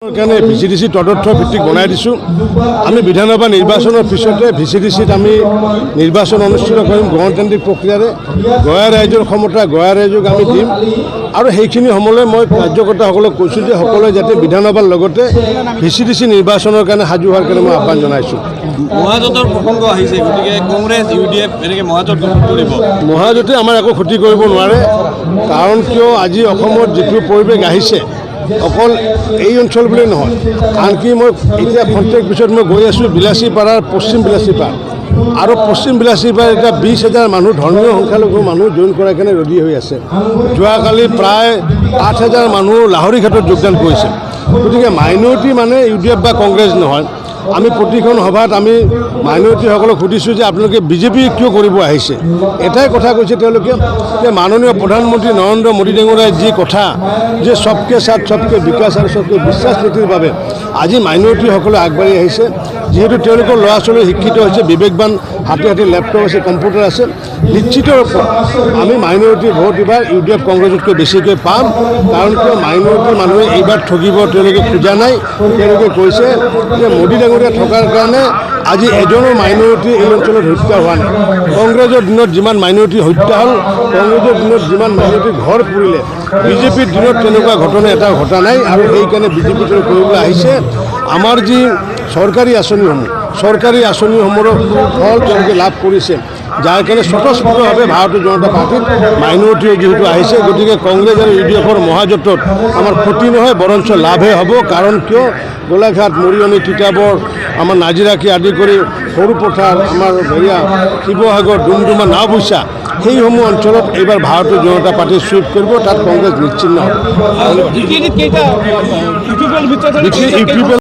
কাৰণে ভিচিডিচি তদৰ্থ ভিত্তিক বনাই দিছোঁ। আমি বিধানসভা নিৰ্বাচনৰ পিছতে ভিচিডিচিত আমি নিৰ্বাচন অনুষ্ঠিত কৰিম গণতান্ত্ৰিক প্ৰক্ৰিয়াৰে। গঞা ৰাইজৰ ক্ষমতা গঞা ৰাইজক আমি দিম আৰু সেইখিনি সময়লৈ মই কাৰ্যকৰ্তাসকলক কৈছোঁ যে সকলোৱে যাতে বিধানসভাৰ লগতে ভিচিডিচি নিৰ্বাচনৰ কাৰণে সাজু হোৱাৰ কাৰণে মই আহ্বান জনাইছোঁ। মহাজোঁটৰ প্ৰসংগ আহিছে, গতিকে কংগ্ৰেছ UDF এনেকৈ মহাজোঁট গঠন কৰিব। মহাজোঁটে আমাৰ একো ক্ষতি কৰিব নোৱাৰে, কাৰণ কিয় আজি অসমত যিটো পৰিৱেশ আহিছে অকল এই অঞ্চল বুলিয়েই নহয়, আনকি মই এতিয়া প্ৰত্যেক পিছত মই গৈ আছোঁ বিলাচীপাৰাৰ পশ্চিম বিলাচীপাৰ আৰু পশ্চিম বিলাচীপাৰ এতিয়া 20,000 মানুহ ধৰ্মীয় সংখ্যালঘু মানুহ জইন কৰাৰ কাৰণে ৰেডি হৈ আছে। যোৱাকালি প্ৰায় 8,000 মানুহ লাহৰীঘাটত যোগদান কৰিছে। গতিকে মাইনৰিটি মানে UDF বা কংগ্ৰেছ নহয়। আমি প্ৰতিখন সভাত আমি মাইনৰিটিসকলক সুধিছোঁ যে আপোনালোকে বিজেপি কিয় কৰিব আহিছে। এটাই কথা কৈছে তেওঁলোকে যে মাননীয় প্ৰধানমন্ত্ৰী নৰেন্দ্ৰ মোদী ডাঙৰীয়াৰ যি কথা যে সবকে সাথ সবকে বিকাশ আৰু সবকে বিশ্বাস নীতিৰ বাবে আজি মাইনৰিটিসকলে আগবাঢ়ি আহিছে। যিহেতু তেওঁলোকৰ ল'ৰা ছোৱালী শিক্ষিত হৈছে, বিবেকবান, হাতে হাতে লেপটপ আছে, কম্পিউটাৰ আছে, নিশ্চিত ৰূপত আমি মাইনৰিটিৰ ভোট এইবাৰ UDF কংগ্ৰেছতকৈ বেছিকৈ পাম। কাৰণ কিয় মাইনৰিটিৰ মানুহে এইবাৰ ঠগিব তেওঁলোকে খোজা নাই। তেওঁলোকে কৈছে যে মোদী ডাঙৰীয়া থকাৰ কাৰণে আজি এজনো মাইনৰিটি এই অঞ্চলত হত্যা হোৱা নাই। কংগ্ৰেছৰ দিনত যিমান মাইনৰিটি হত্যা হ'ল, কংগ্ৰেছৰ দিনত যিমান মাইনৰিটি ঘৰ পুৰিলে, বিজেপিৰ দিনত তেনেকুৱা ঘটনা এটা ঘটা নাই। আৰু সেইকাৰণে বিজেপি কৰিবলৈ আহিছে। আমাৰ যি চৰকাৰী আঁচনিসমূহৰ ফল তেওঁলোকে লাভ কৰিছে, যাৰ কাৰণে স্বতঃস্ফূৰ্তভাৱে ভাৰতীয় জনতা পাৰ্টীত মাইনৰিটি যিহেতু আহিছে। গতিকে কংগ্ৰেছ আৰু UDFৰ মহাজোঁটত আমাৰ ক্ষতি নহয়, বৰঞ্চ লাভহে হ'ব। কাৰণ কিয় গোলাঘাট, মৰিয়নি, তিতাবৰ, আমাৰ নাজিৰাকে আদি কৰি সৰুপথাৰ, আমাৰ শিৱসাগৰ, ডুমডুমা, নাওবৈচা, সেইসমূহ অঞ্চলত এইবাৰ ভাৰতীয় জনতা পাৰ্টী চুইপ কৰিব। তাত কংগ্ৰেছ নিশ্চিন্ন হ'ব।